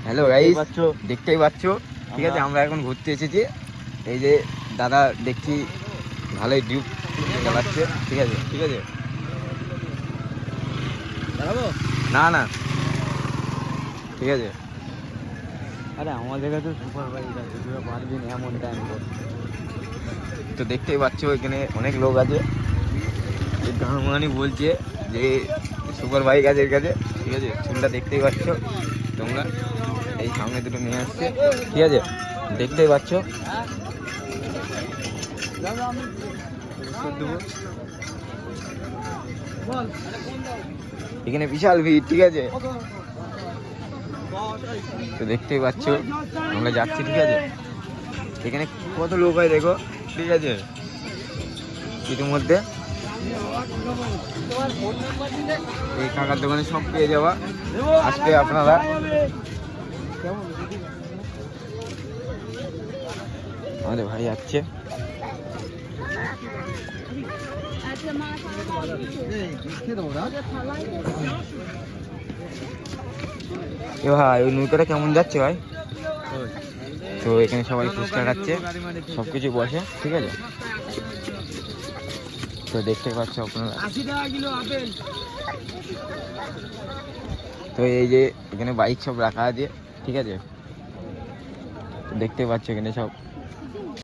Hello guys, দেখতেই পাচ্ছ ঠিক আছে। আমরা এখন ঘুরতে এসেছি। এই যে দাদা দেখছি ভালোই ডিউক চালাচ্ছে, ঠিক আছে ঠিক আছে। না না ঠিক আছে। আরে আমাদের কাছে সুপার বাইক আছে, তুই পারবি না এমন টাইম কর। তো দেখতেই পাচ্ছ এখানে অনেক লোক আছে। গানমানি বলছে যে সুপার বাইক আছে এর কাছে, ঠিক আছে। চুলটা দেখতেই পাচ্ছ তোমরা, এই সামনে দুটো নিয়ে আসছে, ঠিক আছে দেখতেই পাচ্ছ। এখানে বিশাল ভিড়, ঠিক আছে। তো দেখতেই পাচ্ছ আমরা যাচ্ছি, ঠিক আছে। এখানে কত লোক হয় দেখো, ঠিক আছে। ইতিমধ্যে এই কাকার দোকানে সব পেয়ে যাওয়া, আসলে আপনারা। আমাদের ভাই যাচ্ছে। এ ভাই ওই নৌকাটা কেমন যাচ্ছে ভাই? তো এখানে সবাই ফুচকা খাচ্ছে, সবকিছু বসে, ঠিক আছে। তো দেখতে পাচ্ছ আপনারা। তো এই যে এখানে বাইক সব রাখা আছে, ঠিক আছে। তো দেখতে পাচ্ছ এখানে সব